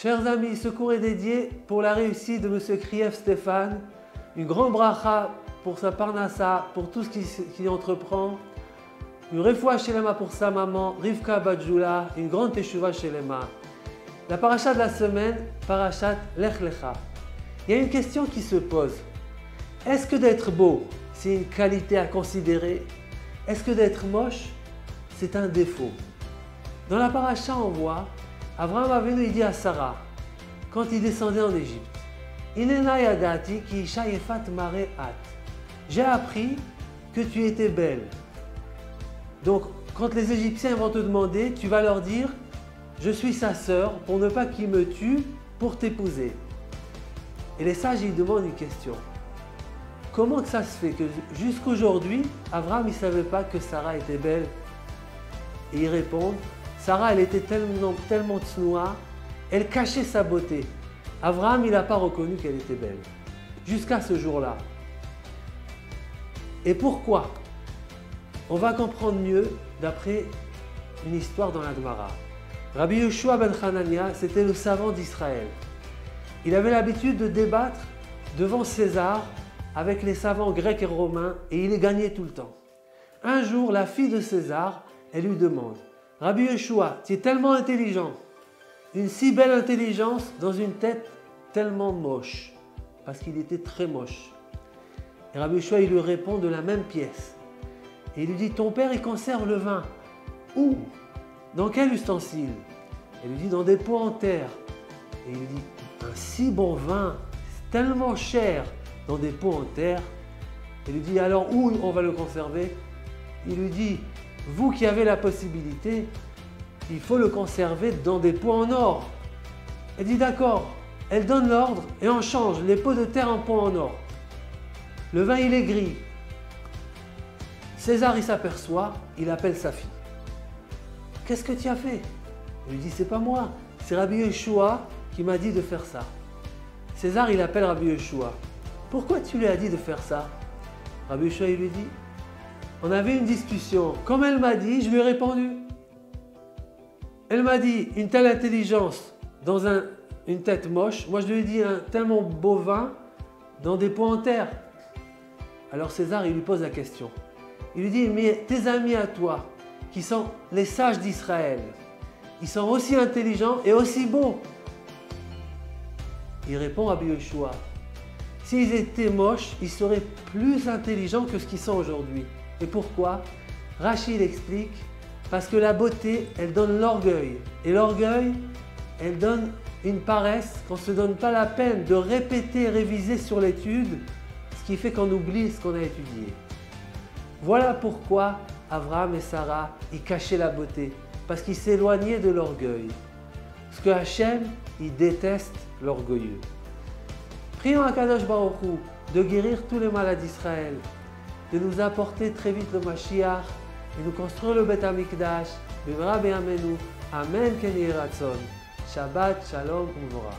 Chers amis, ce cours est dédié pour la réussite de M. Kriev Stéphane. Une grande bracha pour sa parnassa, pour tout ce qu'il entreprend. Une refoua shelema pour sa maman, Rivka Badjoula. Une grande teshuva shelema. La paracha de la semaine, parachat Lech Lecha. Il y a une question qui se pose. Est-ce que d'être beau, c'est une qualité à considérer? Est-ce que d'être moche, c'est un défaut? Dans la paracha, on voit, Abraham Avinu il dit à Sarah, quand il descendait en Égypte, Inena yadati ki isha yefat mare at. J'ai appris que tu étais belle. Donc, quand les Égyptiens vont te demander, tu vas leur dire, je suis sa sœur pour ne pas qu'il me tue pour t'épouser. Et les sages, ils demandent une question. Comment que ça se fait que jusqu'aujourd'hui, Abraham ne savait pas que Sarah était belle? Et ils répondent, Sarah, elle était tellement tsnoua, elle cachait sa beauté. Abraham, il n'a pas reconnu qu'elle était belle. Jusqu'à ce jour-là. Et pourquoi? On va comprendre mieux d'après une histoire dans la Gemara. Rabbi Yoshua ben Hanania, c'était le savant d'Israël. Il avait l'habitude de débattre devant César avec les savants grecs et romains et il les gagnait tout le temps. Un jour, la fille de César, elle lui demande, Rabbi Yoshua, tu es tellement intelligent, une si belle intelligence dans une tête tellement moche, parce qu'il était très moche. Et Rabbi Yoshua, il lui répond de la même pièce. Et il lui dit, ton père, il conserve le vin. Où? Dans quel ustensile? Elle lui dit, dans des pots en terre. Et il lui dit, un si bon vin, c'est tellement cher dans des pots en terre. Elle lui dit, alors où on va le conserver? Il lui dit, vous qui avez la possibilité, il faut le conserver dans des pots en or. Elle dit, d'accord. Elle donne l'ordre et on change les pots de terre en pots en or. Le vin, il est gris. César, il s'aperçoit, il appelle sa fille. Qu'est-ce que tu as fait? Il lui dit, c'est pas moi, c'est Rabbi Yoshua qui m'a dit de faire ça. César, il appelle Rabbi Yoshua. Pourquoi tu lui as dit de faire ça? Rabbi Yoshua, il lui dit, on avait une discussion. Comme elle m'a dit, je lui ai répondu. Elle m'a dit, une telle intelligence dans une tête moche. Moi, je lui ai dit, un tellement beau vin dans des pots en terre. Alors César, il lui pose la question. Il lui dit, mais tes amis à toi, qui sont les sages d'Israël, ils sont aussi intelligents et aussi beaux. Il répond à Rabbi Yoshua, s'ils étaient moches, ils seraient plus intelligents que ce qu'ils sont aujourd'hui. Et pourquoi? Rachid explique, parce que la beauté, elle donne l'orgueil. Et l'orgueil, elle donne une paresse qu'on ne se donne pas la peine de répéter et réviser sur l'étude, ce qui fait qu'on oublie ce qu'on a étudié. Voilà pourquoi Abraham et Sarah, ils cachaient la beauté, parce qu'ils s'éloignaient de l'orgueil. Parce que Hachem, il déteste l'orgueilleux. Prions à Kadosh Baruch Hu de guérir tous les malades d'Israël, de nous apporter très vite le Mashiach et nous construire le Bet HaMikdash. Bimra B'Yamenu. Amen Ken Yeh Ratzon. Shabbat Shalom U'Mevorach.